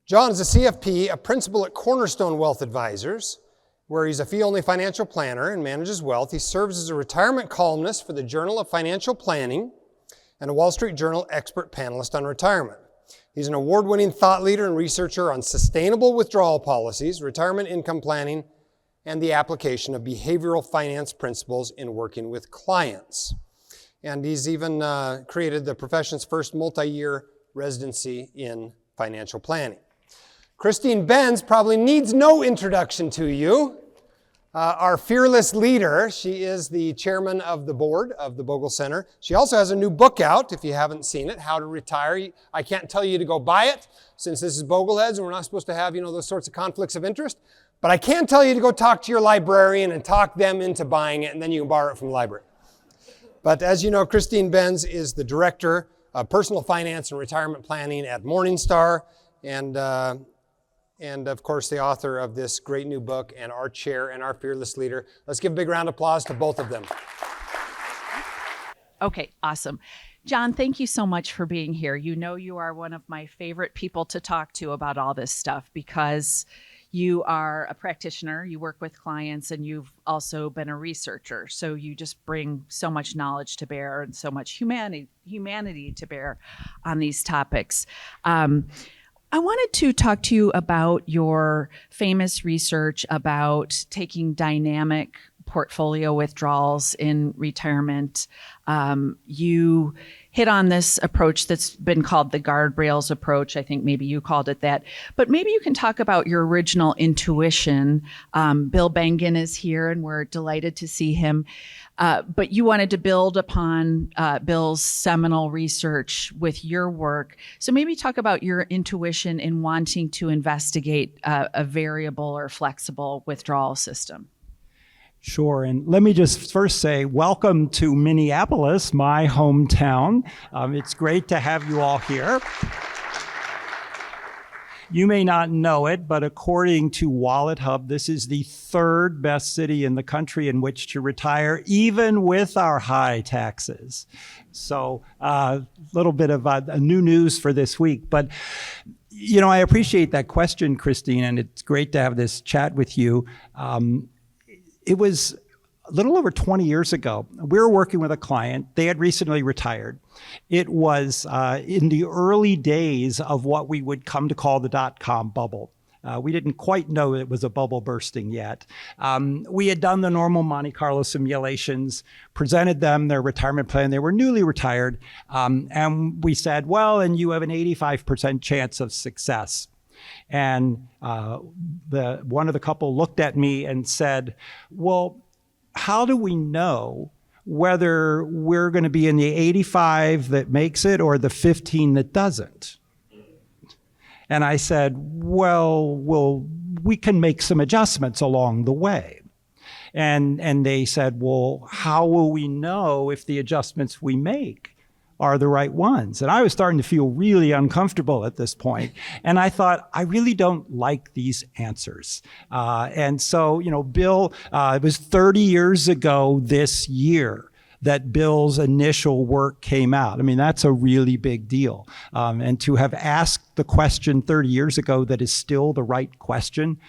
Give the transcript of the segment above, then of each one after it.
John is a CFP, a principal at Cornerstone Wealth Advisors, where he's a fee-only financial planner and manages wealth. He serves as a retirement columnist for the Journal of Financial Planning and a Wall Street Journal expert panelist on retirement. He's an award-winning thought leader and researcher on sustainable withdrawal policies, retirement income planning, and the application of behavioral finance principles in working with clients. And he's even created the profession's first multi-year residency in financial planning. Christine Benz probably needs no introduction to you. Our fearless leader. She is the chairman of the board of the Bogle Center. She also has a new book out, if you haven't seen it, How to Retire. I can't tell you to go buy it, since this is Bogleheads and we're not supposed to have, those sorts of conflicts of interest. But I can tell you to go talk to your librarian and talk them into buying it, and then you can borrow it from the library. But as you know, Christine Benz is the director of personal finance and retirement planning at Morningstar, and of course, the author of this great new book, and our chair and our fearless leader. Let's give a big round of applause to both of them. Okay, awesome. John, thank you so much for being here. You know you are one of my favorite people to talk to about all this stuff because you are a practitioner, you work with clients, and you've also been a researcher. So you just bring so much knowledge to bear and so much humanity to bear on these topics. I wanted to talk to you about your famous research about taking dynamic portfolio withdrawals in retirement. You hit on this approach that's been called the guardrails approach. I think maybe you called it that. But maybe you can talk about your original intuition. Bill Bengen is here, and we're delighted to see him. But you wanted to build upon Bill's seminal research with your work. So maybe talk about your intuition in wanting to investigate a variable or flexible withdrawal system. Sure, and let me just first say welcome to Minneapolis, my hometown. It's great to have you all here. You may not know it, but according to WalletHub, this is the third best city in the country in which to retire, even with our high taxes. So a little bit of new news for this week. But, I appreciate that question, Christine, and it's great to have this chat with you. It was a little over 20 years ago. We were working with a client. They had recently retired. It was in the early days of what we would come to call the dot-com bubble. We didn't quite know it was a bubble bursting yet. We had done the normal Monte Carlo simulations, presented them their retirement plan. They were newly retired. And we said, well, and you have an 85% chance of success. And one of the couple looked at me and said, well, how do we know whether we're going to be in the 85 that makes it or the 15 that doesn't? And I said, well, we can make some adjustments along the way. And they said, well, how will we know if the adjustments we make are the right ones? And I was starting to feel really uncomfortable at this point. And I thought, I really don't like these answers. And so, Bill, it was 30 years ago this year that Bill's initial work came out. I mean, that's a really big deal. And to have asked the question 30 years ago that is still the right question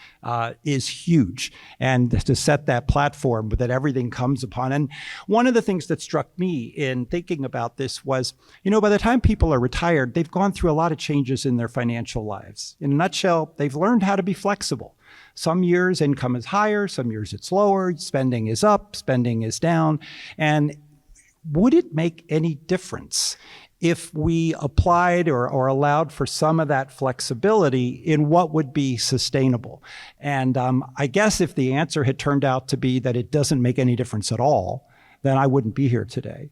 is huge. And to set that platform that everything comes upon. And one of the things that struck me in thinking about this was, by the time people are retired, they've gone through a lot of changes in their financial lives. In a nutshell, they've learned how to be flexible. Some years income is higher, some years it's lower, spending is up, spending is down. And would it make any difference if we applied or allowed for some of that flexibility in what would be sustainable? And I guess if the answer had turned out to be that it doesn't make any difference at all, then I wouldn't be here today.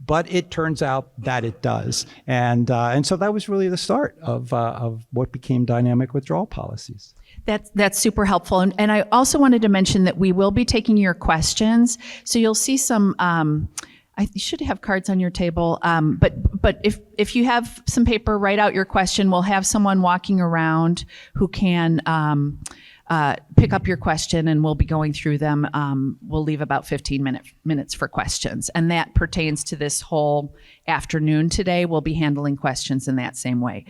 But it turns out that it does. And so that was really the start of what became dynamic withdrawal policies. That's super helpful. And I also wanted to mention that we will be taking your questions. So you'll see some, I should have cards on your table. But if you have some paper, write out your question. We'll have someone walking around who can pick up your question, and we'll be going through them. We'll leave about 15 minutes for questions. And that pertains to this whole afternoon today. We'll be handling questions in that same way.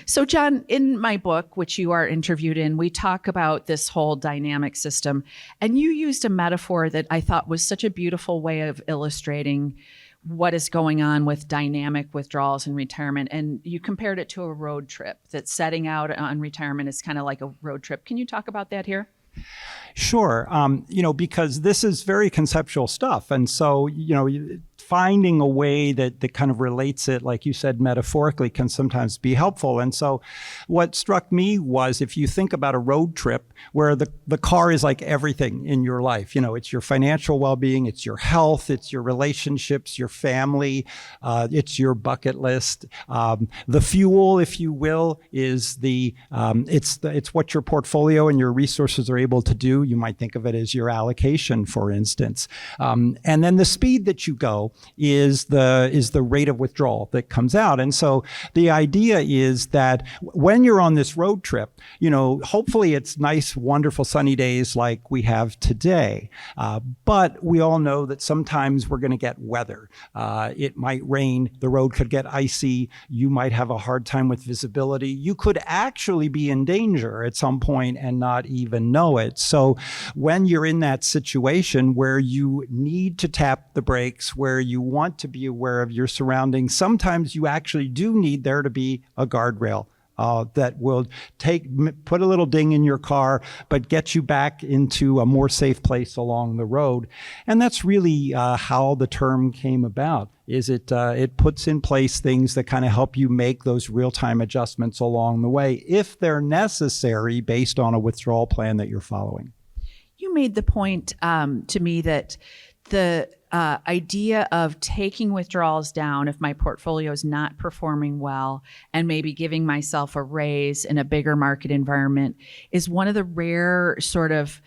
So John, in my book, which you are interviewed in, we talk about this whole dynamic system. And you used a metaphor that I thought was such a beautiful way of illustrating what is going on with dynamic withdrawals in retirement. And you compared it to a road trip, that setting out on retirement is kind of like a road trip. Can you talk about that here? Sure. Because this is very conceptual stuff. And so, finding a way that kind of relates it, like you said, metaphorically, can sometimes be helpful. And so what struck me was, if you think about a road trip where the car is like everything in your life, it's your financial well-being, it's your health, it's your relationships, your family, it's your bucket list. The fuel, if you will, is it's what your portfolio and your resources are able to do. You might think of it as your allocation, for instance. And then the speed that you go is the rate of withdrawal that comes out. And so the idea is that when you're on this road trip, hopefully it's nice, wonderful sunny days like we have today. But we all know that sometimes we're going to get weather. It might rain, the road could get icy, you might have a hard time with visibility. You could actually be in danger at some point and not even know it. So when you're in that situation where you need to tap the brakes, where you want to be aware of your surroundings, sometimes you actually do need there to be a guardrail that will put a little ding in your car, but get you back into a more safe place along the road. And that's really how the term came about. It puts in place things that kind of help you make those real-time adjustments along the way, if they're necessary, based on a withdrawal plan that you're following. You made the point to me that the idea of taking withdrawals down if my portfolio is not performing well, and maybe giving myself a raise in a bigger market environment, is one of the rare sort of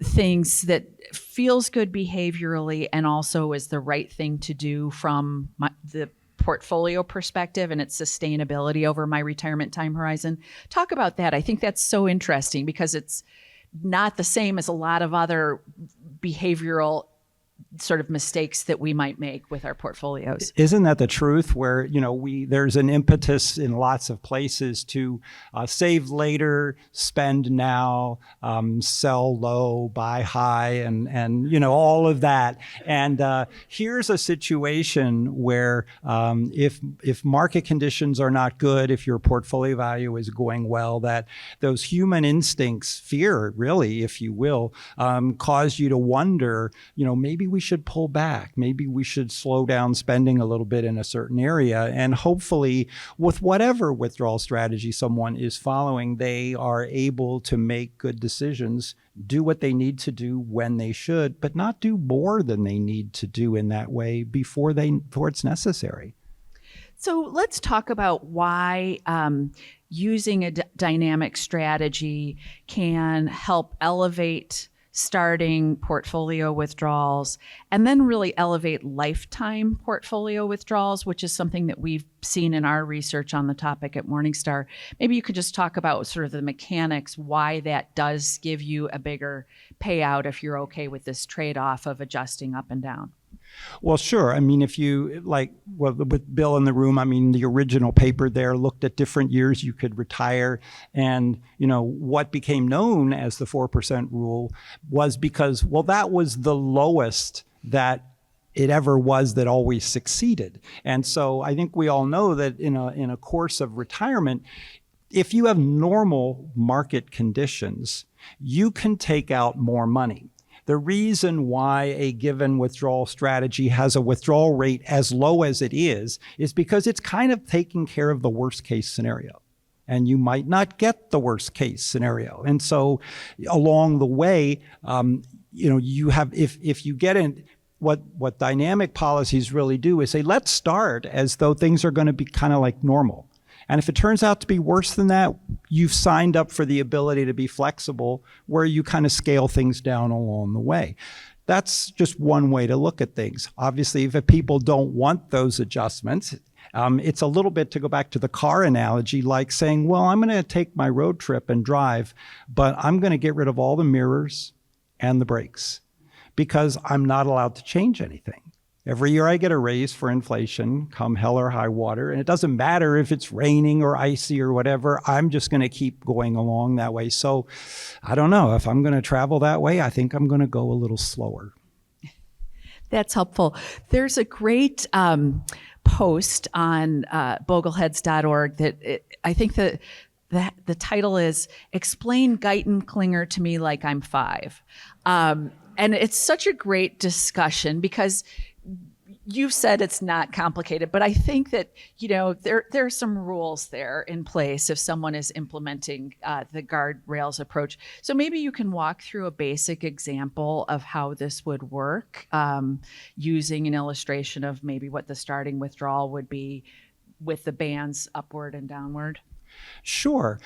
things that feels good behaviorally and also is the right thing to do from the portfolio perspective and its sustainability over my retirement time horizon. Talk about that. I think that's so interesting, because it's not the same as a lot of other behavioral sort of mistakes that we might make with our portfolios. Isn't that the truth, where there's an impetus in lots of places to save later, spend now, sell low, buy high, and all of that. And here's a situation where if market conditions are not good, if your portfolio value is going well, that those human instincts, fear really, if you will, cause you to wonder, maybe we should pull back. Maybe we should slow down spending a little bit in a certain area. And hopefully, with whatever withdrawal strategy someone is following, they are able to make good decisions, do what they need to do when they should, but not do more than they need to do in that way before it's necessary. So let's talk about why using a dynamic strategy can help elevate starting portfolio withdrawals, and then really elevate lifetime portfolio withdrawals, which is something that we've seen in our research on the topic at Morningstar. Maybe you could just talk about sort of the mechanics, why that does give you a bigger payout if you're okay with this trade-off of adjusting up and down. Well, sure. I mean, if you with Bill in the room, the original paper there looked at different years you could retire. And, what became known as the 4% rule was because, that was the lowest that it ever was that always succeeded. And so I think we all know that in a course of retirement, if you have normal market conditions, you can take out more money. The reason why a given withdrawal strategy has a withdrawal rate as low as it is because it's kind of taking care of the worst case scenario. And you might not get the worst case scenario. And so along the way, you have, if you get in, what dynamic policies really do is say, let's start as though things are going to be kind of like normal. And if it turns out to be worse than that, you've signed up for the ability to be flexible, where you kind of scale things down along the way. That's just one way to look at things. Obviously, if people don't want those adjustments, It's a little bit, to go back to the car analogy, like saying, well, I'm going to take my road trip and drive, but I'm going to get rid of all the mirrors and the brakes because I'm not allowed to change anything. Every year I get a raise for inflation, come hell or high water, and it doesn't matter if it's raining or icy or whatever, I'm just going to keep going along that way. So I don't know, if I'm going to travel that way, I think I'm going to go a little slower. That's helpful. There's a great post on bogleheads.org that I think that the title is "Explain Guyton Klinger to Me Like I'm 5." And it's such a great discussion because you've said it's not complicated, but I think that, there are some rules there in place if someone is implementing the guardrails approach. So maybe you can walk through a basic example of how this would work, using an illustration of maybe what the starting withdrawal would be with the bands upward and downward. Sure.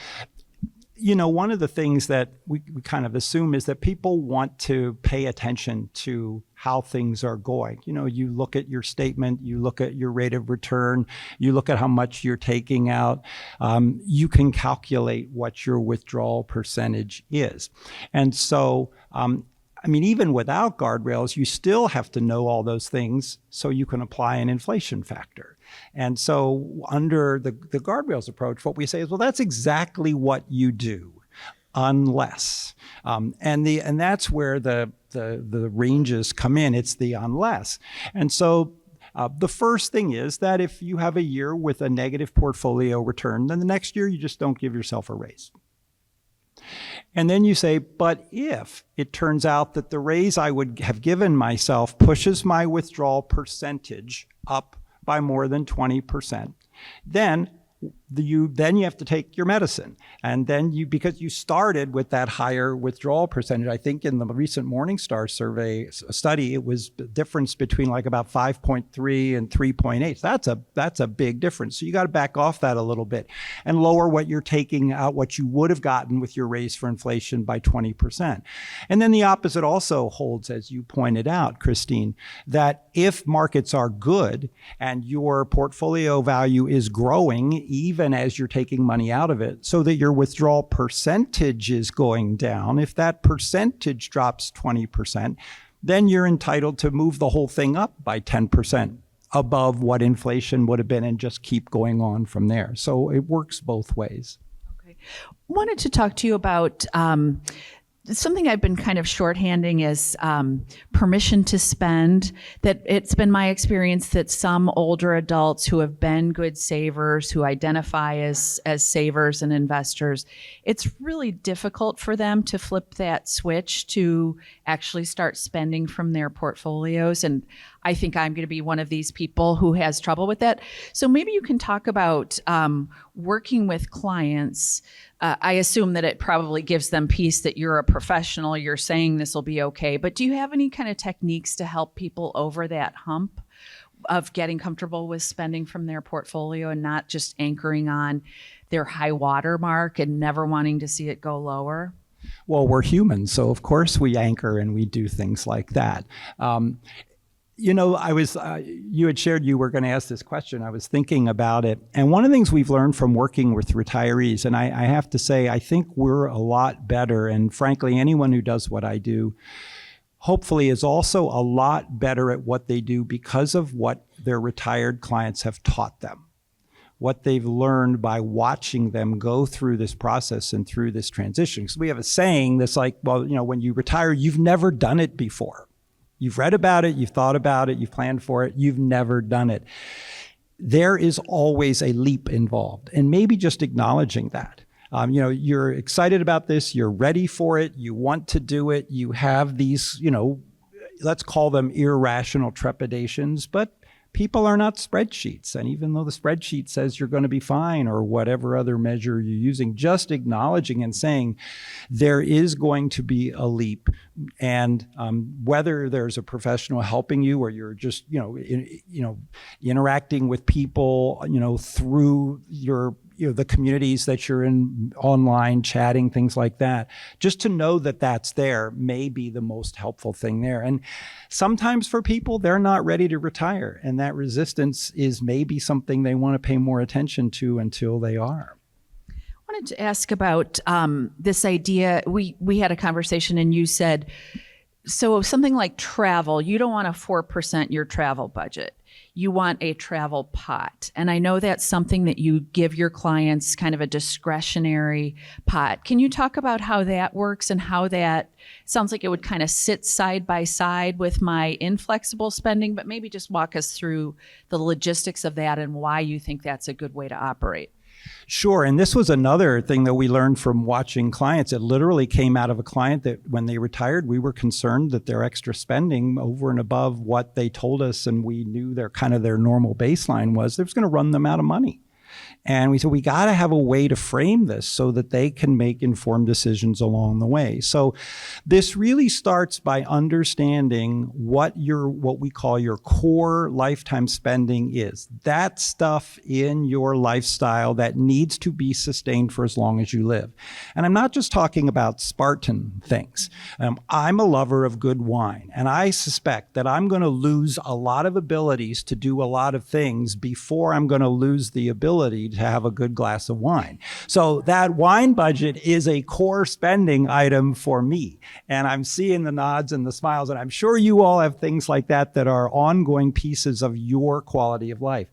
One of the things that we kind of assume is that people want to pay attention to how things are going. You look at your statement, you look at your rate of return, you look at how much you're taking out. You can calculate what your withdrawal percentage is. And so, even without guardrails, you still have to know all those things so you can apply an inflation factor. And so under the guardrails approach, what we say is, well, that's exactly what you do, unless. And that's where the ranges come in. It's the unless. And so the first thing is that if you have a year with a negative portfolio return, then the next year you just don't give yourself a raise. And then you say, but if it turns out that the raise I would have given myself pushes my withdrawal percentage up by more than 20%, then you have to take your medicine. And then because you started with that higher withdrawal percentage, I think in the recent Morningstar survey study, it was the difference between like about 5.3 and 3.8. So that's a big difference. So you got to back off that a little bit and lower what you're taking out, what you would have gotten with your raise for inflation, by 20%. And then the opposite also holds, as you pointed out, Christine, that if markets are good and your portfolio value is growing, even as you're taking money out of it, so that your withdrawal percentage is going down, if that percentage drops 20%, then you're entitled to move the whole thing up by 10% above what inflation would have been and just keep going on from there. So it works both ways. Okay. Wanted to talk to you about something I've been kind of shorthanding is permission to spend. That it's been my experience that some older adults who have been good savers, who identify as savers and investors, it's really difficult for them to flip that switch to actually start spending from their portfolios. And I think I'm going to be one of these people who has trouble with that. So maybe you can talk about working with clients. I assume that it probably gives them peace that you're a professional, you're saying this will be okay. But do you have any kind of techniques to help people over that hump of getting comfortable with spending from their portfolio and not just anchoring on their high water mark and never wanting to see it go lower? Well, we're humans, so of course we anchor and we do things like that. You had shared you were going to ask this question. I was thinking about it. And one of the things we've learned from working with retirees, and I have to say, I think we're a lot better. And frankly, anyone who does what I do, hopefully is also a lot better at what they do because of what their retired clients have taught them, what they've learned by watching them go through this process and through this transition. Because we have a saying that's like, well, when you retire, you've never done it before. You've read about it, you've thought about it, you've planned for it, you've never done it. There is always a leap involved, and maybe just acknowledging that. You're excited about this, you're ready for it, you want to do it, you have these, let's call them irrational trepidations, but people are not spreadsheets. And even though the spreadsheet says you're going to be fine or whatever other measure you're using, just acknowledging and saying there is going to be a leap. And whether there's a professional helping you or you're just, interacting with people, through your the communities that you're in online, chatting, things like that. Just to know that that's there may be the most helpful thing there. And sometimes for people, they're not ready to retire. And that resistance is maybe something they want to pay more attention to until they are. I wanted to ask about this idea. We had a conversation and you said, so something like travel, you don't want to 4% your travel budget. You want a travel pot. And I know that's something that you give your clients, kind of a discretionary pot. Can you talk about how that works and how that sounds like it would kind of sit side by side with my inflexible spending, but maybe just walk us through the logistics of that and why you think that's a good way to operate? Sure. And this was another thing that we learned from watching clients. It literally came out of a client that when they retired, we were concerned that their extra spending over and above what they told us and we knew their normal baseline was going to run them out of money. And we said, we got to have a way to frame this so that they can make informed decisions along the way. So this really starts by understanding what we call your core lifetime spending is. That stuff in your lifestyle that needs to be sustained for as long as you live. And I'm not just talking about Spartan things. I'm a lover of good wine, and I suspect that I'm going to lose a lot of abilities to do a lot of things before I'm going to lose the ability to have a good glass of wine. So that wine budget is a core spending item for me. And I'm seeing the nods and the smiles, and I'm sure you all have things like that that are ongoing pieces of your quality of life.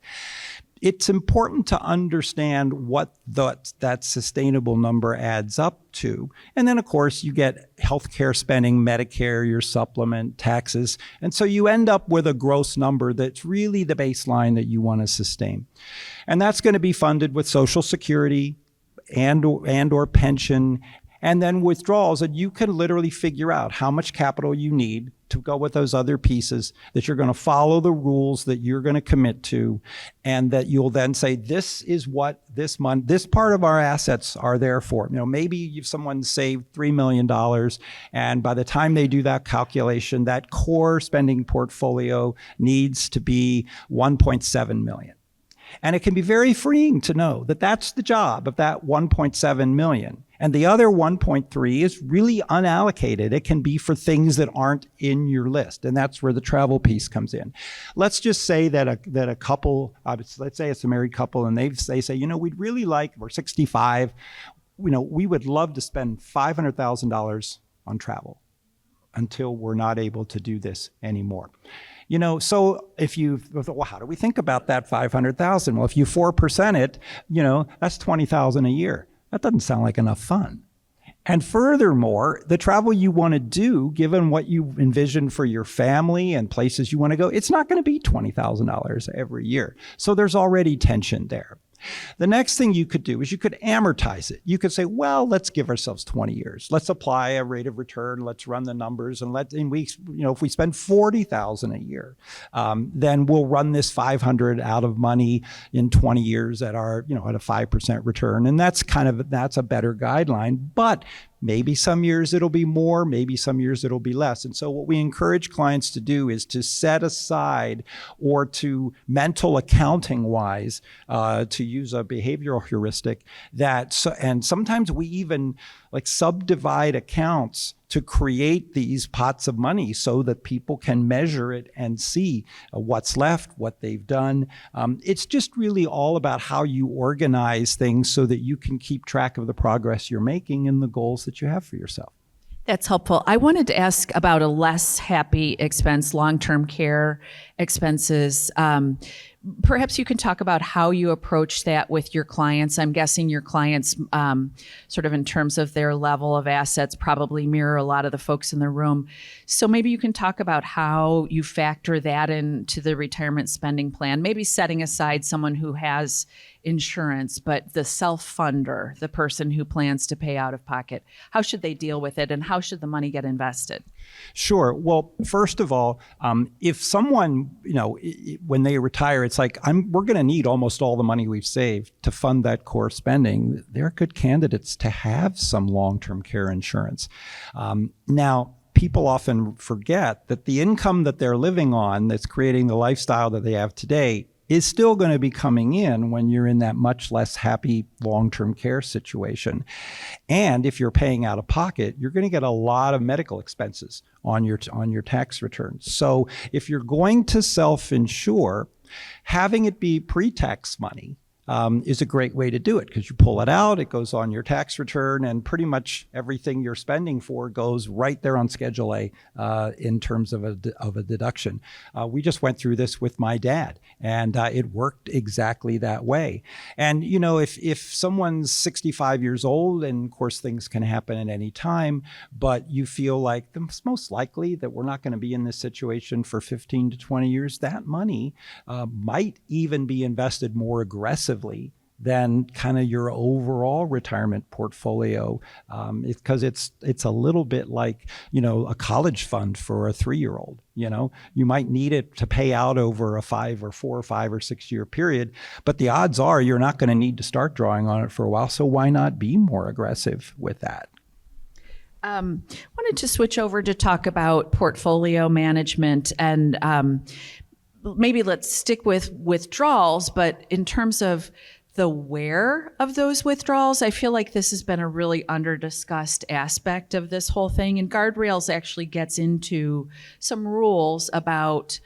It's important to understand what that sustainable number adds up to. And then, of course, you get healthcare spending, Medicare, your supplement, taxes. And so you end up with a gross number that's really the baseline that you want to sustain. And that's going to be funded with Social Security and/or pension, and then withdrawals. And you can literally figure out how much capital you need to go with those other pieces, that you're going to follow the rules that you're going to commit to, and that you'll then say, this is what this month, this part of our assets are there for. Maybe someone saved $3 million, and by the time they do that calculation, that core spending portfolio needs to be $1.7 million. And it can be very freeing to know that that's the job of that 1.7 million. And the other 1.3 is really unallocated. It can be for things that aren't in your list. And that's where the travel piece comes in. Let's just say that a couple, let's say it's a married couple, and they say, we'd really like, we're 65, we would love to spend $500,000 on travel until we're not able to do this anymore. So if how do we think about that 500,000? Well, if you 4% it, that's 20,000 a year. That doesn't sound like enough fun. And furthermore, the travel you want to do, given what you envision for your family and places you want to go, it's not going to be $20,000 every year. So there's already tension there. The next thing you could do is you could amortize it. You could say, well, let's give ourselves 20 years. Let's apply a rate of return. Let's run the numbers. And if we spend $40,000 a year, then we'll run this 500 out of money in 20 years at our, at a 5% return. And that's a better guideline. But maybe some years it'll be more, maybe some years it'll be less. And so what we encourage clients to do is to set aside, or to mental accounting wise, to use a behavioral heuristic, and sometimes we even subdivide accounts to create these pots of money so that people can measure it and see what's left, what they've done. It's just really all about how you organize things so that you can keep track of the progress you're making and the goals that you have for yourself. That's helpful. I wanted to ask about a less happy expense, long-term care expenses. Perhaps you can talk about how you approach that with your clients. I'm guessing your clients, sort of in terms of their level of assets, probably mirror a lot of the folks in the room. So maybe you can talk about how you factor that into the retirement spending plan, maybe setting aside someone who has insurance, but the self-funder, the person who plans to pay out of pocket, how should they deal with it, and how should the money get invested? Sure. Well, first of all, if someone, when they retire, it's like, we're going to need almost all the money we've saved to fund that core spending. They're good candidates to have some long-term care insurance. Now, people often forget that the income that they're living on, that's creating the lifestyle that they have today, is still going to be coming in when you're in that much less happy long-term care situation. And if you're paying out of pocket, you're going to get a lot of medical expenses on your tax returns. So if you're going to self-insure, having it be pre-tax money is a great way to do it, because you pull it out, it goes on your tax return, and pretty much everything you're spending for goes right there on Schedule A in terms of a deduction. We just went through this with my dad, and it worked exactly that way. And you know, if someone's 65 years old, and of course things can happen at any time, but you feel like it's most likely that we're not going to be in this situation for 15 to 20 years, that money might even be invested more aggressively than kind of your overall retirement portfolio, because it's a little bit like, you know, a college fund for a 3-year-old. You know, you might need it to pay out over a 4 or 5 or 6 year period, but the odds are you're not going to need to start drawing on it for a while. So why not be more aggressive with that? Wanted to switch over to talk about portfolio management, and maybe let's stick with withdrawals, but in terms of the where of those withdrawals, I feel like this has been a really under-discussed aspect of this whole thing. And guardrails actually gets into some rules about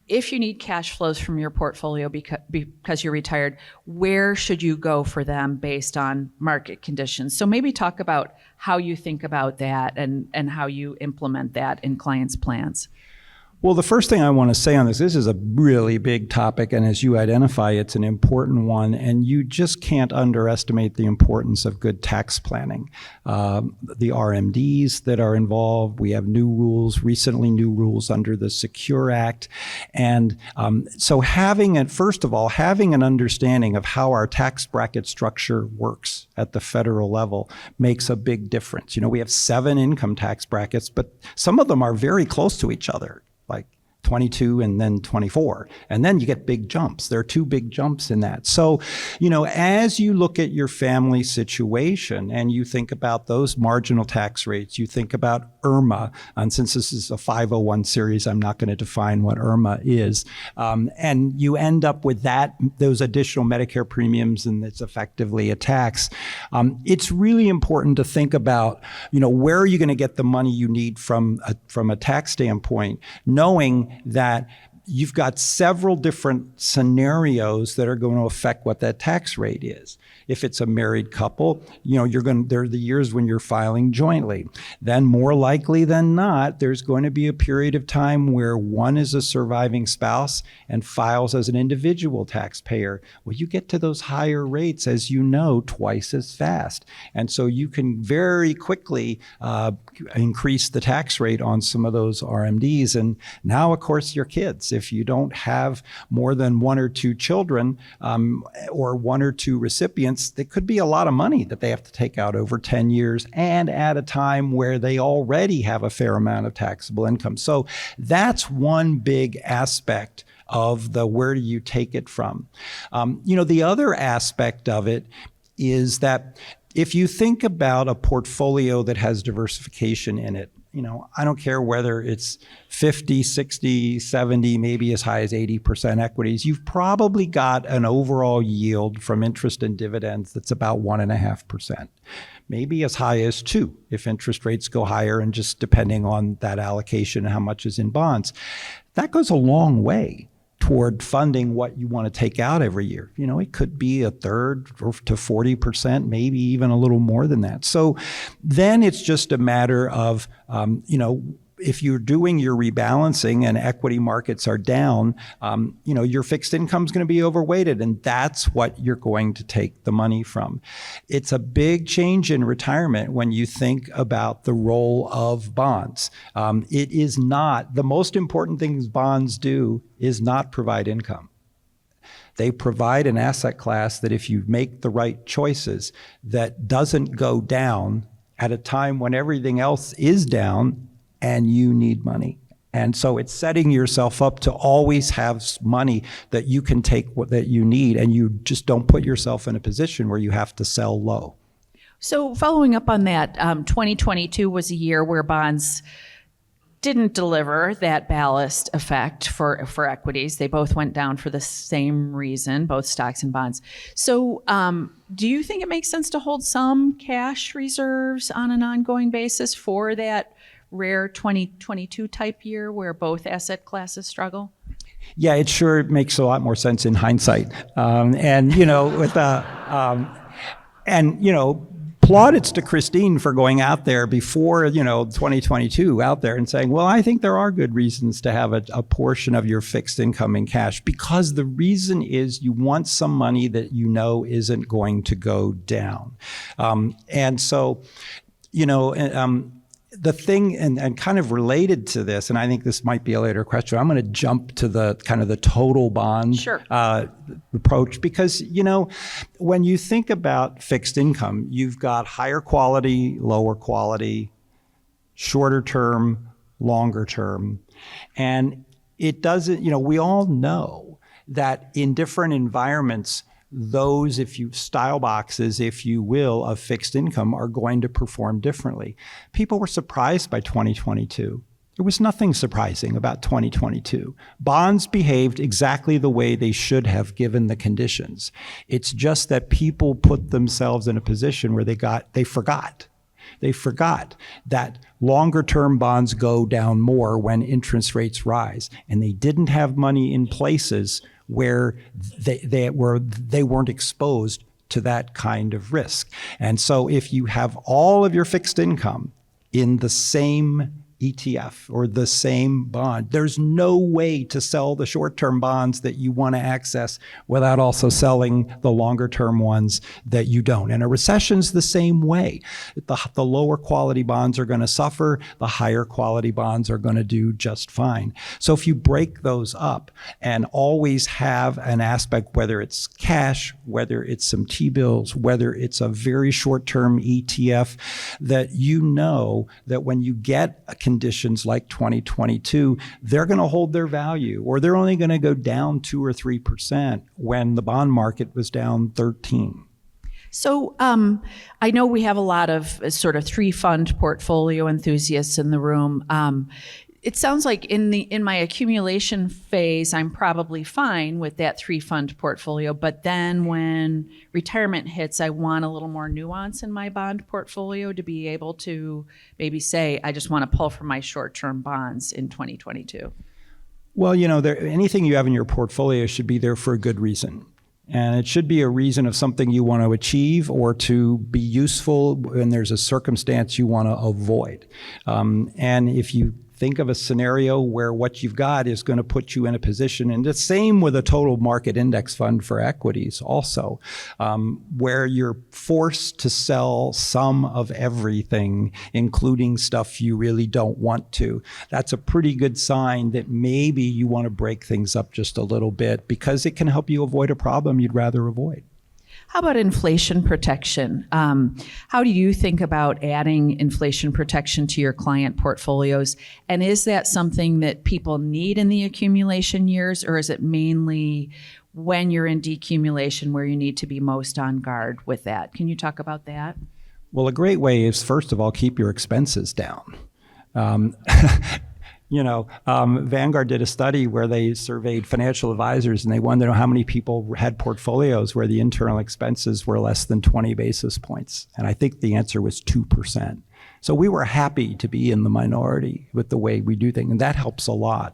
if you need cash flows from your portfolio because you're retired, where should you go for them based on market conditions? So maybe talk about how you think about that and how you implement that in clients' plans. Well, the first thing I want to say on this is a really big topic, and as you identify, it's an important one, and you just can't underestimate the importance of good tax planning. The RMDs that are involved, we have recently new rules under the Secure Act, and so first of all, having an understanding of how our tax bracket structure works at the federal level makes a big difference. You know, we have 7 income tax brackets, but some of them are very close to each other, like 22 and then 24. And then you get big jumps. There are 2 big jumps in that. So, you know, as you look at your family situation and you think about those marginal tax rates, you think about IRMA, and since this is a 501 series, I'm not going to define what IRMA is. And you end up with those additional Medicare premiums, and it's effectively a tax. It's really important to think about, you know, where are you going to get the money you need from a tax standpoint, knowing that you've got several different scenarios that are going to affect what that tax rate is. If it's a married couple, you know, there are the years when you're filing jointly. Then more likely than not, there's going to be a period of time where one is a surviving spouse and files as an individual taxpayer. Well, you get to those higher rates, as you know, twice as fast. And so you can very quickly increase the tax rate on some of those RMDs. And now, of course, your kids. If you don't have more than 1 or 2 children or 1 or 2 recipients, there could be a lot of money that they have to take out over 10 years and at a time where they already have a fair amount of taxable income. So that's one big aspect of the where do you take it from. You know, the other aspect of it is that if you think about a portfolio that has diversification in it, you know, I don't care whether it's 50, 60, 70, maybe as high as 80% equities, you've probably got an overall yield from interest and dividends that's about 1.5%, maybe as high as 2% if interest rates go higher, and just depending on that allocation and how much is in bonds. That goes a long way toward funding what you want to take out every year. You know, it could be 1/3 to 40%, maybe even a little more than that. So then it's just a matter of, you know, if you're doing your rebalancing and equity markets are down, you know, your fixed income is going to be overweighted, and that's what you're going to take the money from. It's a big change in retirement when you think about the role of bonds. It is not, the most important things bonds do is not provide income. They provide an asset class that, if you make the right choices, that doesn't go down at a time when everything else is down and you need money. And so it's setting yourself up to always have money that you can take that you need, and you just don't put yourself in a position where you have to sell low. So following up on that, 2022 was a year where bonds didn't deliver that ballast effect for equities. They both went down for the same reason, both stocks and bonds. So do you think it makes sense to hold some cash reserves on an ongoing basis for that rare 2022 type year where both asset classes struggle? Yeah, it sure makes a lot more sense in hindsight. Plaudits to Christine for going out there before, 2022 out there and saying, well, I think there are good reasons to have a portion of your fixed income in cash, because the reason is you want some money that isn't going to go down. The thing, and kind of related to this, and I think this might be a later question, I'm going to jump to the kind of the total bond approach, because, when you think about fixed income, you've got higher quality, lower quality, shorter term, longer term. And it doesn't, we all know that in different environments, those, style boxes, if you will, of fixed income are going to perform differently. People were surprised by 2022. There was nothing surprising about 2022. Bonds behaved exactly the way they should have given the conditions. It's just that people put themselves in a position where they forgot. They forgot that longer term bonds go down more when interest rates rise, and they didn't have money in places where they weren't exposed to that kind of risk. And so if you have all of your fixed income in the same ETF or the same bond, there's no way to sell the short-term bonds that you want to access without also selling the longer-term ones that you don't. And a recession's the same way. The lower quality bonds are going to suffer, the higher quality bonds are going to do just fine. So if you break those up and always have an aspect, whether it's cash, whether it's some T-bills, whether it's a very short-term ETF, that that when you get a conditions like 2022, they're going to hold their value, or they're only going to go down 2 or 3% when the bond market was down 13. So I know we have a lot of sort of three-fund portfolio enthusiasts in the room. It sounds like in my accumulation phase, I'm probably fine with that three-fund portfolio. But then when retirement hits, I want a little more nuance in my bond portfolio to be able to maybe say, I just want to pull from my short-term bonds in 2022. Well, anything you have in your portfolio should be there for a good reason. And it should be a reason of something you want to achieve or to be useful when there's a circumstance you want to avoid. And if you think of a scenario where what you've got is going to put you in a position, and the same with a total market index fund for equities also, where you're forced to sell some of everything, including stuff you really don't want to. That's a pretty good sign that maybe you want to break things up just a little bit, because it can help you avoid a problem you'd rather avoid. How about inflation protection? How do you think about adding inflation protection to your client portfolios? And is that something that people need in the accumulation years, or is it mainly when you're in decumulation where you need to be most on guard with that? Can you talk about that? Well, a great way is, first of all, keep your expenses down. Vanguard did a study where they surveyed financial advisors, and they wanted to know how many people had portfolios where the internal expenses were less than 20 basis points. And I think the answer was 2%. So we were happy to be in the minority with the way we do things, and that helps a lot.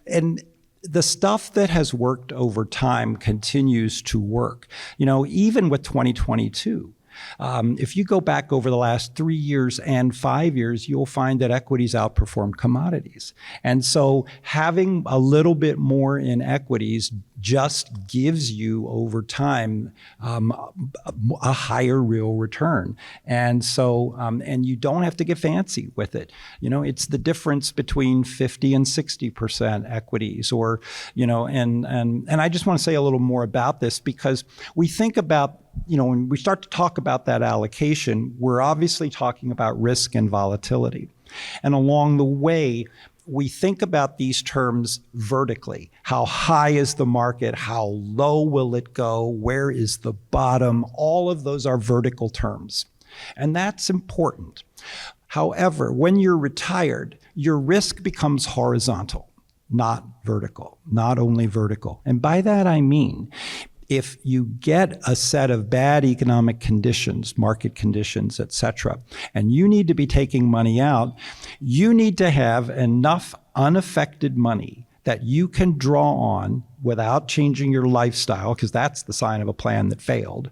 And the stuff that has worked over time continues to work. Even with 2022. If you go back over the last 3 years and 5 years, you'll find that equities outperformed commodities. And so having a little bit more in equities just gives you over time a higher real return. And so, and you don't have to get fancy with it. It's the difference between 50 and 60% equities, or, and I just want to say a little more about this, because we think about, when we start to talk about that allocation, we're obviously talking about risk and volatility. And along the way, we think about these terms vertically. How high is the market? How low will it go? Where is the bottom? All of those are vertical terms. And that's important. However, when you're retired, your risk becomes horizontal, not vertical, not only vertical. And by that I mean, if you get a set of bad economic conditions, market conditions, et cetera, and you need to be taking money out, you need to have enough unaffected money that you can draw on without changing your lifestyle, because that's the sign of a plan that failed,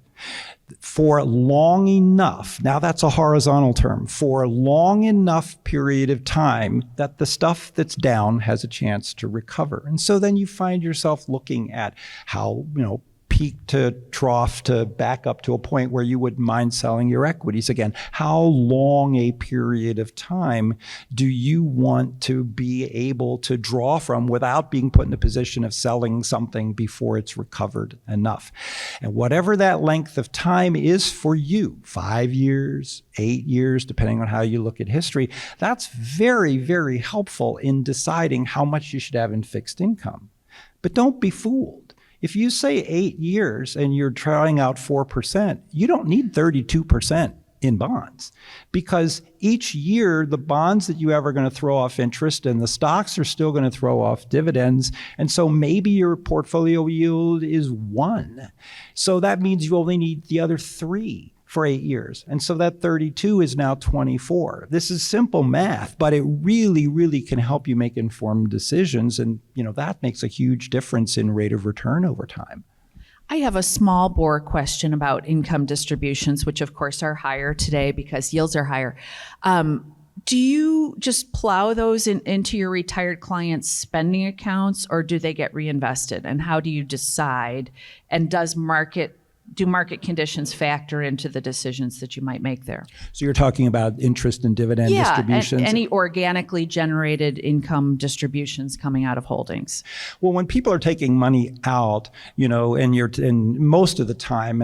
for long enough, now that's a horizontal term, for a long enough period of time that the stuff that's down has a chance to recover. And so then you find yourself looking at how, peak to trough to back up to a point where you wouldn't mind selling your equities again. How long a period of time do you want to be able to draw from without being put in a position of selling something before it's recovered enough? And whatever that length of time is for you, 5 years, 8 years, depending on how you look at history, that's very, very helpful in deciding how much you should have in fixed income. But don't be fooled. If you say 8 years and you're trying out 4%, you don't need 32% in bonds, because each year the bonds that you ever going to throw off interest and the stocks are still going to throw off dividends. And so maybe your portfolio yield is 1. So that means you only need the other 3 for 8 years. And so that 32 is now 24. This is simple math, but it really, really can help you make informed decisions. And that makes a huge difference in rate of return over time. I have a small bore question about income distributions, which of course are higher today because yields are higher. Do you just plow those into your retired clients' spending accounts, or do they get reinvested? And how do you decide? And do market conditions factor into the decisions that you might make there? So you're talking about interest and dividend distributions? Any organically generated income distributions coming out of holdings. Well, when people are taking money out, and most of the time,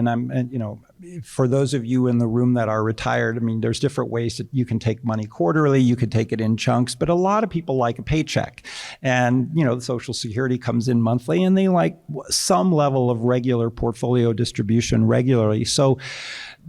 for those of you in the room that are retired, there's different ways that you can take money quarterly, you could take it in chunks, but a lot of people like a paycheck. And, the Social Security comes in monthly and they like some level of regular portfolio distribution regularly. So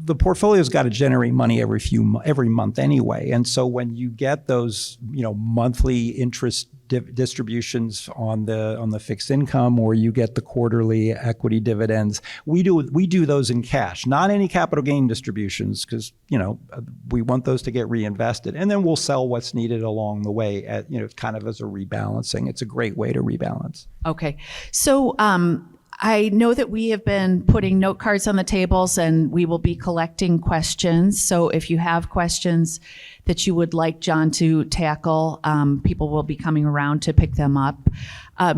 the portfolio's got to generate money every month anyway. And so when you get those, monthly interest distributions on the fixed income, or you get the quarterly equity dividends, we do those in cash, not any capital gain distributions, because we want those to get reinvested, and then we'll sell what's needed along the way at kind of as a rebalancing. It's a great way to rebalance. Okay, so I know that we have been putting note cards on the tables, and we will be collecting questions. So if you have questions that you would like John to tackle, people will be coming around to pick them up.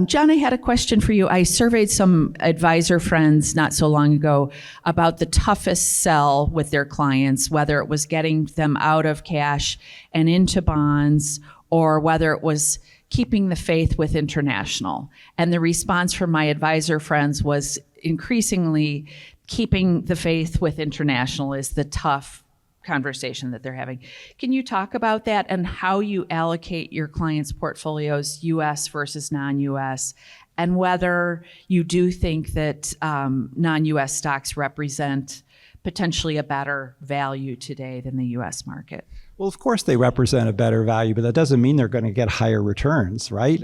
John, I had a question for you. I surveyed some advisor friends not so long ago about the toughest sell with their clients, whether it was getting them out of cash and into bonds, or whether it was keeping the faith with international. And the response from my advisor friends was increasingly keeping the faith with international is the tough conversation that they're having. Can you talk about that and how you allocate your clients' portfolios, U.S. versus non-U.S., and whether you do think that non-U.S. stocks represent potentially a better value today than the U.S. market? Well, of course they represent a better value, but that doesn't mean they're going to get higher returns, right?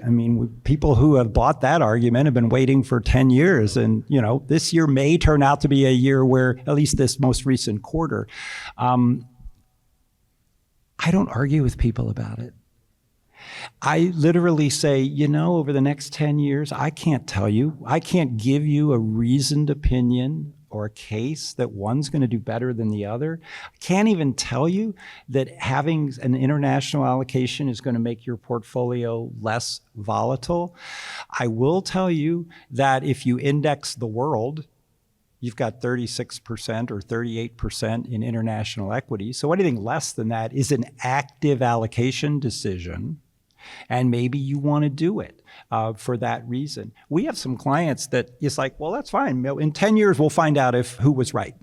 People who have bought that argument have been waiting for 10 years. And, this year may turn out to be a year where, at least this most recent quarter, I don't argue with people about it. I literally say, over the next 10 years, I can't tell you. I can't give you a reasoned opinion or a case that one's going to do better than the other. I can't even tell you that having an international allocation is going to make your portfolio less volatile. I will tell you that if you index the world, you've got 36% or 38% in international equity. So anything less than that is an active allocation decision. And maybe you want to do it for that reason. We have some clients that it's like, well, that's fine. In 10 years, we'll find out who was right.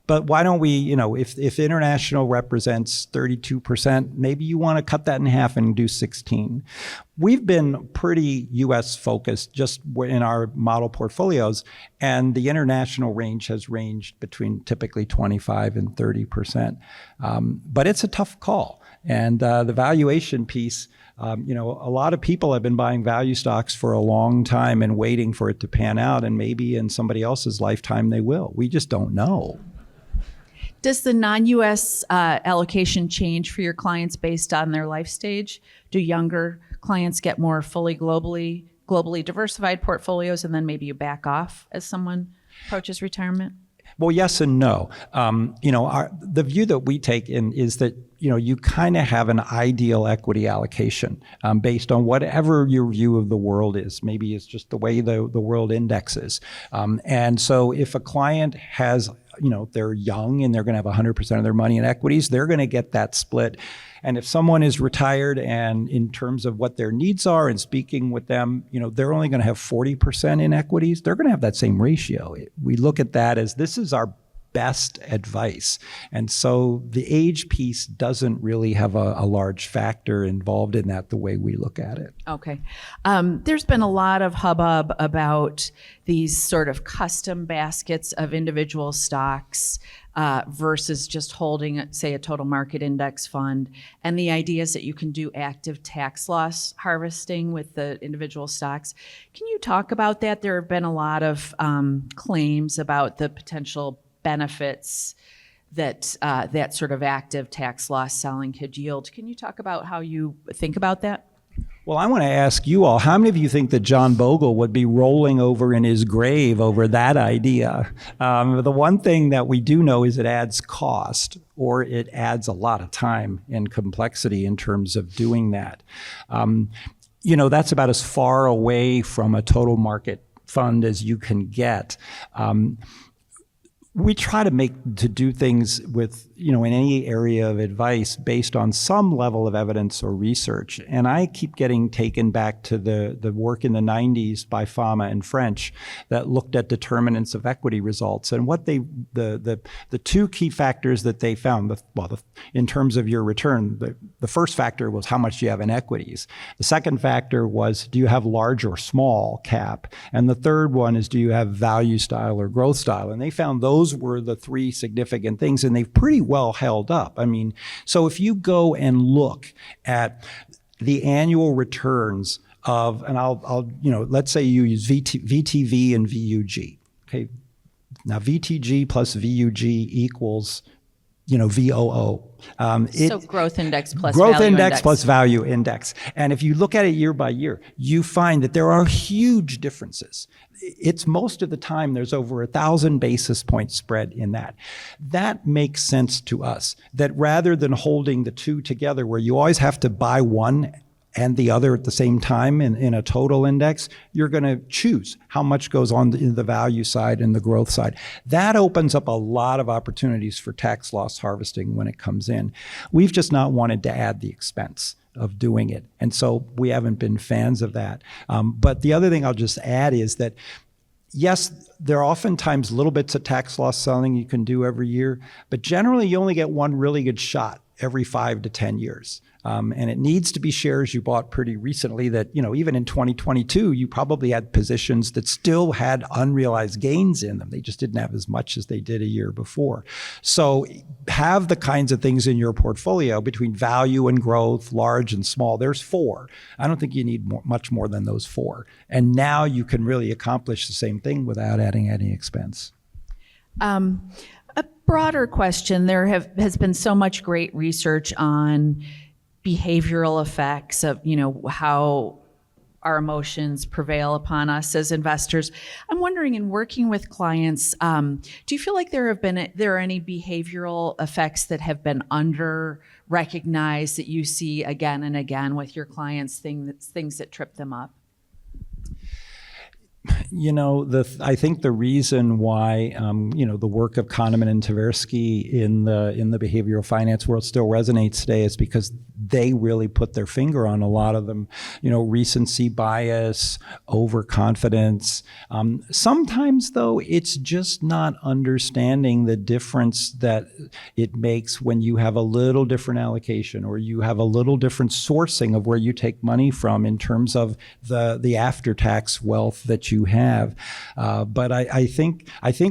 But why don't we, if international represents 32%, maybe you want to cut that in half and do 16. We've been pretty U.S. focused just in our model portfolios, and the international range has ranged between typically 25 and 30%. But it's a tough call. And the valuation piece, a lot of people have been buying value stocks for a long time and waiting for it to pan out, and maybe in somebody else's lifetime they will. We just don't know. Does the non-U.S. allocation change for your clients based on their life stage? Do younger clients get more fully globally diversified portfolios, and then maybe you back off as someone approaches retirement? Well, yes and no. The view that we take in is that you kind of have an ideal equity allocation based on whatever your view of the world is. Maybe it's just the way the world indexes. And so if a client has, they're young and they're going to have 100% of their money in equities, they're going to get that split. And if someone is retired and in terms of what their needs are and speaking with them, they're only going to have 40% in equities, they're going to have that same ratio. We look at that as this is our best advice. And so the age piece doesn't really have a large factor involved in that the way we look at it. Okay. There's been a lot of hubbub about these sort of custom baskets of individual stocks versus just holding, say, a total market index fund, and the idea is that you can do active tax loss harvesting with the individual stocks. Can you talk about that? There have been a lot of claims about the potential benefits that that sort of active tax loss selling could yield. Can you talk about how you think about that? Well, I want to ask you all, how many of you think that John Bogle would be rolling over in his grave over that idea? The one thing that we do know is it adds cost, or it adds a lot of time and complexity in terms of doing that. That's about as far away from a total market fund as you can get. We try to do things with, in any area of advice based on some level of evidence or research. And I keep getting taken back to the work in the 90s by Fama and French that looked at determinants of equity results. And what the two key factors that they found, in terms of your return, the first factor was how much do you have in equities. The second factor was, do you have large or small cap? And the third one is, do you have value style or growth style? And they found those were the three significant things, and they've pretty well held up. So if you go and look at the annual returns of, and let's say you use VTV and VUG. Okay, now VTG plus VUG equals VOO. So growth index plus growth value index plus value index. And if you look at it year by year, you find that there are huge differences. It's most of the time there's over 1,000 basis points spread in that. That makes sense to us, that rather than holding the two together where you always have to buy one and the other at the same time in a total index, you're going to choose how much goes on in the value side and the growth side. That opens up a lot of opportunities for tax loss harvesting when it comes in. We've just not wanted to add the expense of doing it. And so we haven't been fans of that. But the other thing I'll just add is that, yes, there are oftentimes little bits of tax loss selling you can do every year, but generally you only get one really good shot every 5 to 10 years. And it needs to be shares you bought pretty recently that, even in 2022, you probably had positions that still had unrealized gains in them. They just didn't have as much as they did a year before. So have the kinds of things in your portfolio between value and growth, large and small. There's 4. I don't think you need much more than those 4. And now you can really accomplish the same thing without adding any expense. A broader question, there has been so much great research on behavioral effects of, how our emotions prevail upon us as investors. I'm wondering, in working with clients, do you feel like there are any behavioral effects that have been under recognized that you see again and again with your clients, things that trip them up? I think the reason why, the work of Kahneman and Tversky in the behavioral finance world still resonates today is because they really put their finger on a lot of them. Recency bias, overconfidence. Sometimes, though, it's just not understanding the difference that it makes when you have a little different allocation or you have a little different sourcing of where you take money from in terms of the after-tax wealth that you have. But I think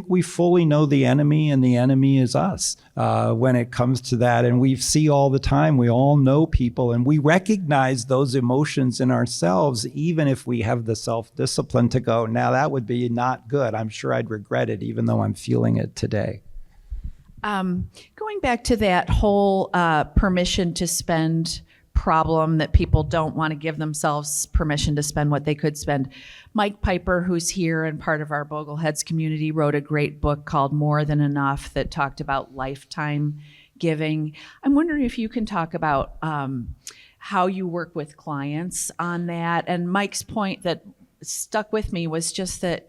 we fully know the enemy, and the enemy is us when it comes to that. And we see all the time, we all know people, and we recognize those emotions in ourselves, even if we have the self-discipline to go, now that would be not good. I'm sure I'd regret it, even though I'm feeling it today. Going back to that whole permission to spend problem that people don't want to give themselves permission to spend what they could spend. Mike Piper, who's here and part of our Bogleheads community, wrote a great book called More Than Enough that talked about lifetime giving. I'm wondering if you can talk about how you work with clients on that. And Mike's point that stuck with me was just that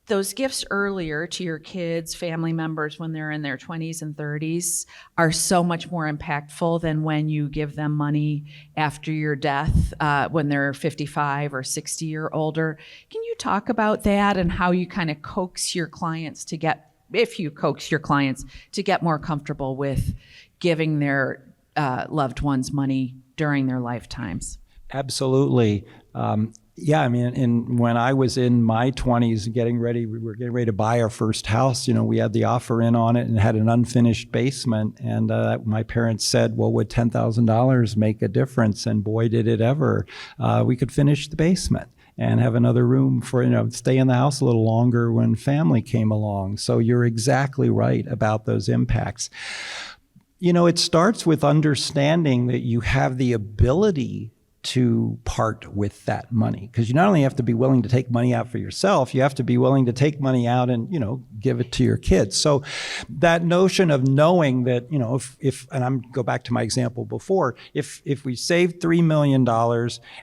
those gifts earlier to your kids, family members when they're in their 20s and 30s are so much more impactful than when you give them money after your death when they're 55 or 60 or older. Can you talk about that and how you kind of coax your clients to get, if you coax your clients to get more comfortable with giving their loved ones money during their lifetimes? Absolutely. Yeah, I mean, when I was in my 20s we were getting ready to buy our first house, we had the offer in on it and had an unfinished basement. And my parents said, well, would $10,000 make a difference? And boy, did it ever. We could finish the basement and have another room for, stay in the house a little longer when family came along. So you're exactly right about those impacts. It starts with understanding that you have the ability to part with that money, because you not only have to be willing to take money out for yourself, you have to be willing to take money out and give it to your kids. So that notion of knowing that if and I'm go back to my example before, if we save $3 million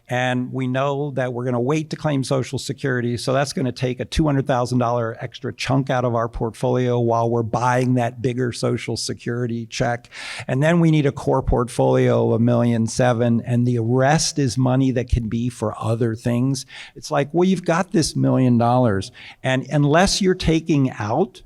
and we know that we're going to wait to claim Social Security, so that's going to take a $200,000 extra chunk out of our portfolio while we're buying that bigger Social Security check, and then we need a core portfolio of $1.7 million, and the rest is money that can be for other things. It's like, well, you've got this $1 million, and unless you're taking out,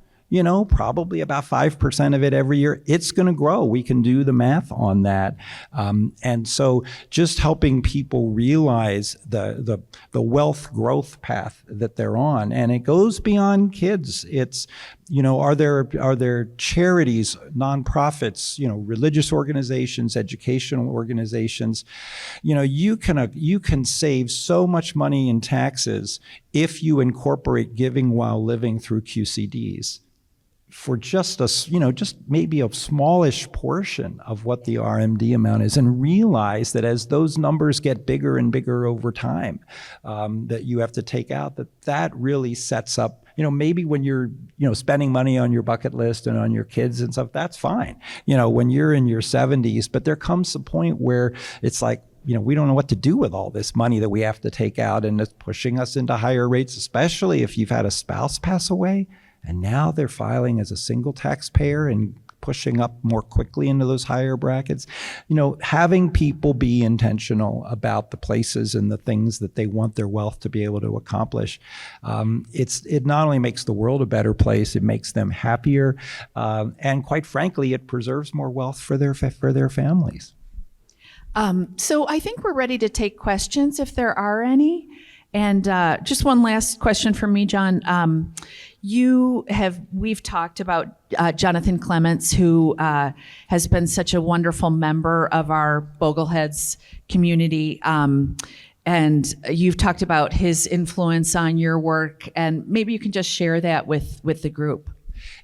probably about 5% of it every year, it's going to grow. We can do the math on that. And so just helping people realize the wealth growth path that they're on. And it goes beyond kids. It's, are there charities, nonprofits, religious organizations, educational organizations? You can save so much money in taxes if you incorporate giving while living through QCDs for just maybe a smallish portion of what the RMD amount is, and realize that as those numbers get bigger and bigger over time, that you have to take out, that really sets up, maybe when you're, spending money on your bucket list and on your kids and stuff, that's fine, when you're in your 70s, but there comes a point where it's like, we don't know what to do with all this money that we have to take out, and it's pushing us into higher rates, especially if you've had a spouse pass away. And now they're filing as a single taxpayer and pushing up more quickly into those higher brackets. Having people be intentional about the places and the things that they want their wealth to be able to accomplish. It not only makes the world a better place, it makes them happier. And quite frankly, it preserves more wealth for their families. So I think we're ready to take questions if there are any. And just one last question from me, John. We've talked about Jonathan Clements, who has been such a wonderful member of our Bogleheads community. And you've talked about his influence on your work, and maybe you can just share that with the group.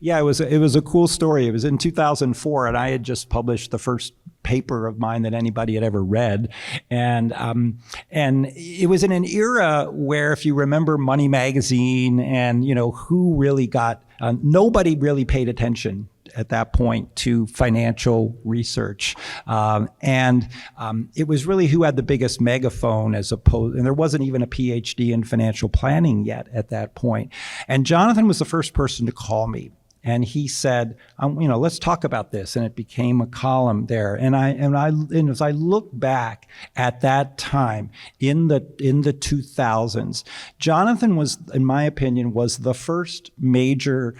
Yeah, it was a cool story. It was in 2004, and I had just published the first paper of mine that anybody had ever read, and it was in an era where, if you remember Money Magazine, and who really got nobody really paid attention at that point to financial research. It was really who had the biggest megaphone, and there wasn't even a PhD in financial planning yet at that point. And Jonathan was the first person to call me And he said, let's talk about this. And it became a column there. And as I look back at that time in the 2000s, Jonathan was, in my opinion, was the first major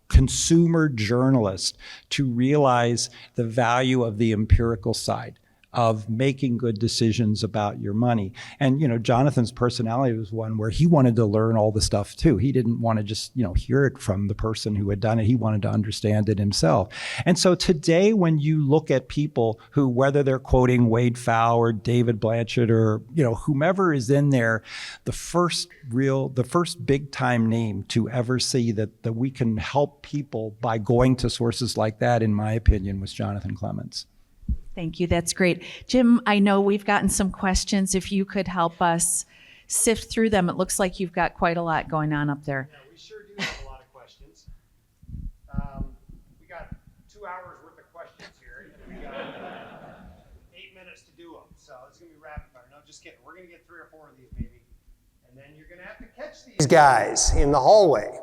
consumer journalist to realize the value of the empirical side of making good decisions about your money. And, Jonathan's personality was one where he wanted to learn all the stuff too. He didn't want to just, hear it from the person who had done it. He wanted to understand it himself. And so today, when you look at people who, whether they're quoting Wade Pfau or David Blanchett or, whomever is in there, the first big time name to ever see that we can help people by going to sources like that, in my opinion, was Jonathan Clements. Thank you. That's great. Jim, I know we've gotten some questions. If you could help us sift through them. It looks like you've got quite a lot going on up there. Yeah, we sure do have a lot of questions. We got 2 hours worth of questions here, and we got 8 minutes to do them. So it's going to be rapid fire. No, just kidding. We're going to get 3 or 4 of these maybe. And then you're going to have to catch these guys in the hallway.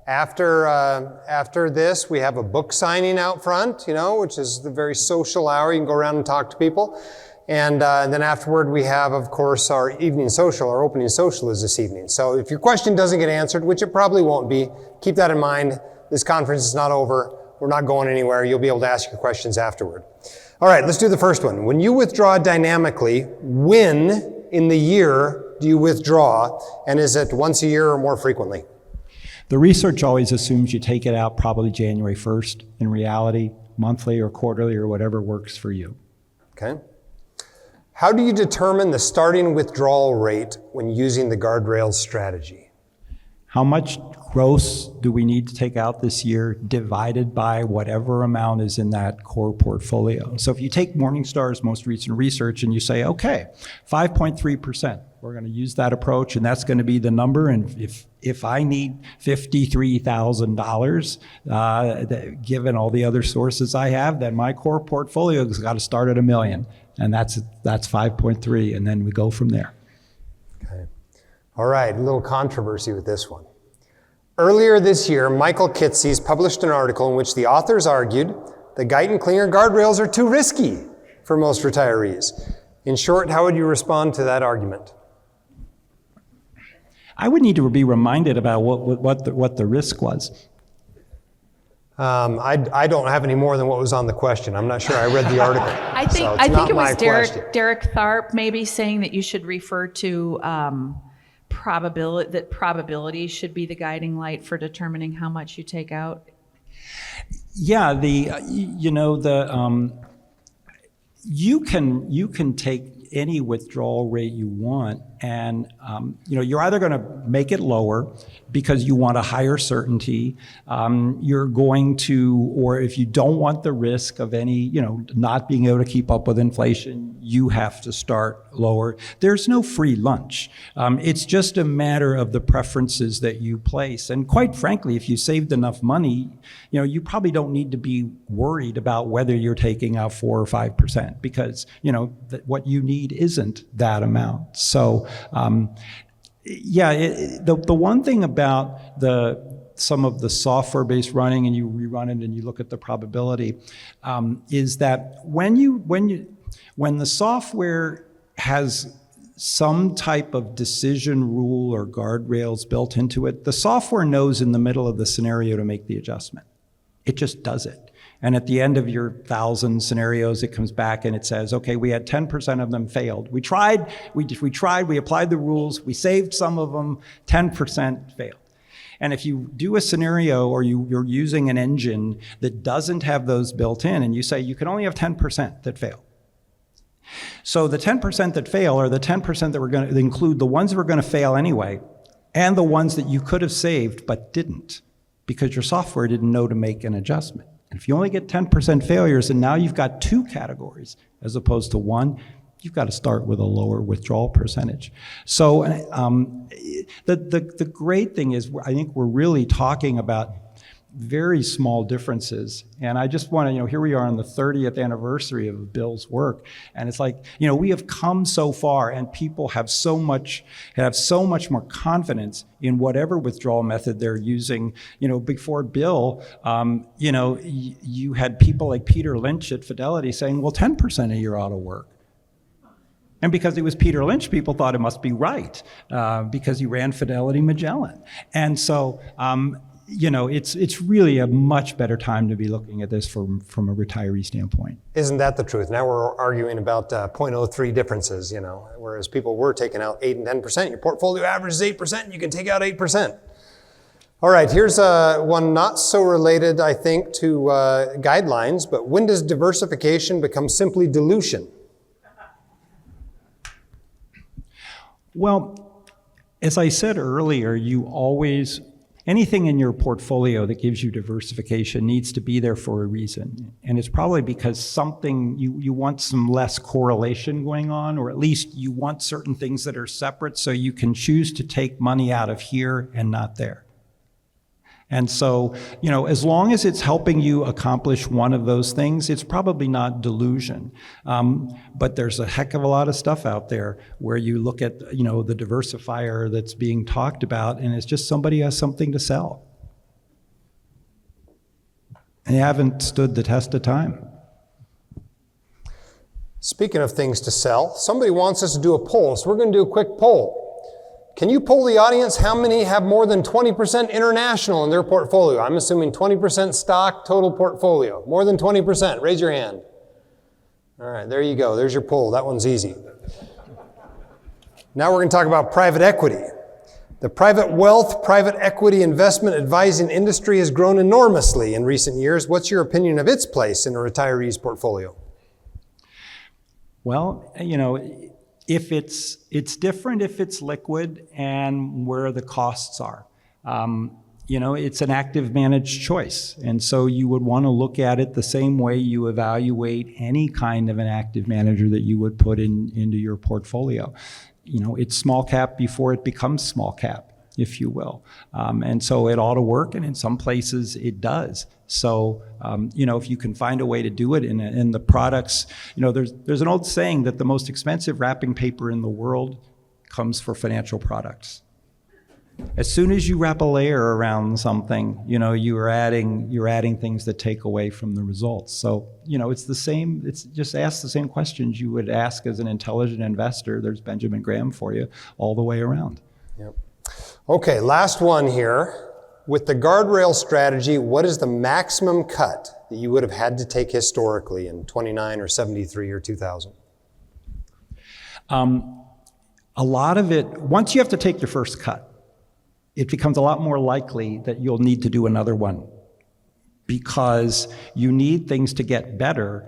After this, we have a book signing out front, which is the very social hour. You can go around and talk to people. And then afterward, we have, of course, our evening social. Our opening social is this evening. So if your question doesn't get answered, which it probably won't be, keep that in mind. This conference is not over. We're not going anywhere. You'll be able to ask your questions afterward. All right, let's do the first one. When you withdraw dynamically, when in the year do you withdraw? And is it once a year or more frequently? The research always assumes you take it out probably January 1st. In reality, monthly or quarterly or whatever works for you. Okay. How do you determine the starting withdrawal rate when using the guardrails strategy? How much gross do we need to take out this year divided by whatever amount is in that core portfolio? So if you take Morningstar's most recent research and you say, okay, 5.3%, we're going to use that approach and that's going to be the number. And if I need $53,000, given all the other sources I have, then my core portfolio has got to start at $1 million. And that's 5.3, and then we go from there. Okay. All right, a little controversy with this one. Earlier this year, Michael Kitces published an article in which the authors argued the Guyton Klinger guardrails are too risky for most retirees. In short, how would you respond to that argument? I would need to be reminded about what the risk was. I don't have any more than what was on the question. I'm not sure I read the article. I think it was Derek Tharp maybe saying that you should refer to probability should be the guiding light for determining how much you take out. Yeah, you can take any withdrawal rate you want, and you're either going to make it lower because you want a higher certainty. You're going to, or if you don't want the risk of any, not being able to keep up with inflation, you have to start lower. There's no free lunch. It's just a matter of the preferences that you place. And quite frankly, if you saved enough money, you probably don't need to be worried about whether you're taking out 4 or 5% because, what you need isn't that amount. So, the one thing about some of the software-based running, and you rerun it and you look at the probability, is that when the software has some type of decision rule or guardrails built into it, the software knows in the middle of the scenario to make the adjustment. It just does it. And at the end of your 1,000 scenarios, it comes back and it says, okay, we had 10% of them failed. We tried, we applied the rules, we saved some of them, 10% failed. And if you do a scenario or you're using an engine that doesn't have those built in, and you say you can only have 10% that fail. So the 10% that fail are the 10% that we're going to include the ones that were going to fail anyway, and the ones that you could have saved but didn't, because your software didn't know to make an adjustment. And if you only get 10% failures, and now you've got 2 categories as opposed to 1, you've got to start with a lower withdrawal percentage. So the great thing is, I think we're really talking about very small differences. And I just want to, here we are on the 30th anniversary of Bill's work. And it's like, we have come so far, and people have so much more confidence in whatever withdrawal method they're using. Before Bill, you had people like Peter Lynch at Fidelity saying, well, 10% a year ought to work. And because it was Peter Lynch, people thought it must be right, because he ran Fidelity Magellan. And so, it's really a much better time to be looking at this from a retiree standpoint. Isn't that the truth? Now we're arguing about 0.03 differences, whereas people were taking out 8 and 10%. Your portfolio average is 8%, you can take out 8%. All right, here's one not so related, I think, to guidelines, but when does diversification become simply dilution? Well, as I said earlier, anything in your portfolio that gives you diversification needs to be there for a reason. And it's probably because you want some less correlation going on, or at least you want certain things that are separate so you can choose to take money out of here and not there. And so, as long as it's helping you accomplish one of those things, it's probably not delusion. But there's a heck of a lot of stuff out there where you look at, the diversifier that's being talked about, and it's just somebody has something to sell. And they haven't stood the test of time. Speaking of things to sell, somebody wants us to do a poll, so we're going to do a quick poll. Can you poll the audience how many have more than 20% international in their portfolio? I'm assuming 20% stock, total portfolio. More than 20%. Raise your hand. All right, there you go. There's your poll. That one's easy. Now we're going to talk about private equity. The private wealth, private equity investment advising industry has grown enormously in recent years. What's your opinion of its place in a retiree's portfolio? Well, if it's different if it's liquid and where the costs are. It's an active managed choice. And so you would want to look at it the same way you evaluate any kind of an active manager that you would put into your portfolio. It's small cap before it becomes small cap, if you will. And so it ought to work, and in some places it does. So, if you can find a way to do it in the products, there's an old saying that the most expensive wrapping paper in the world comes for financial products. As soon as you wrap a layer around something, you're adding things that take away from the results. So, it's the same, it's just ask the same questions you would ask as an intelligent investor. There's Benjamin Graham for you all the way around. Yep. Okay, last one here. With the guardrail strategy, what is the maximum cut that you would have had to take historically in 29 or 73 or 2000? A lot of it, once you have to take your first cut, it becomes a lot more likely that you'll need to do another one, because you need things to get better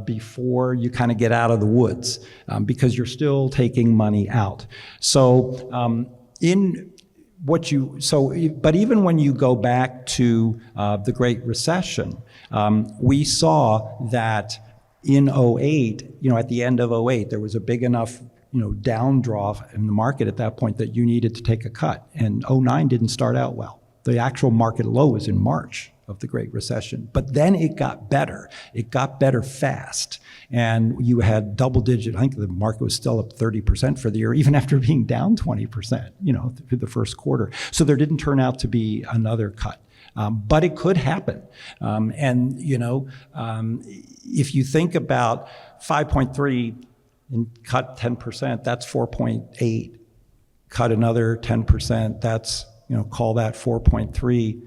before you kind of get out of the woods, because you're still taking money out. So but even when you go back to the Great Recession, we saw that in 08, at the end of 08, there was a big enough down draw in the market at that point that you needed to take a cut. And 09 didn't start out well. The actual market low was in March of the Great Recession. But then it got better. It got better fast. And you had double digit, I think the market was still up 30% for the year, even after being down 20%, through the first quarter. So there didn't turn out to be another cut. But it could happen. If you think about 5.3 and cut 10%, that's 4.8. Cut another 10%, that's, call that 4.3.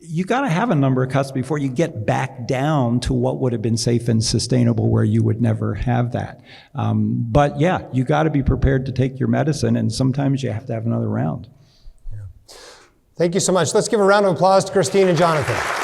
You got to have a number of cuts before you get back down to what would have been safe and sustainable, where you would never have that. But yeah, you got to be prepared to take your medicine, and sometimes you have to have another round. Yeah. Thank you so much. Let's give a round of applause to Christine and Jonathan.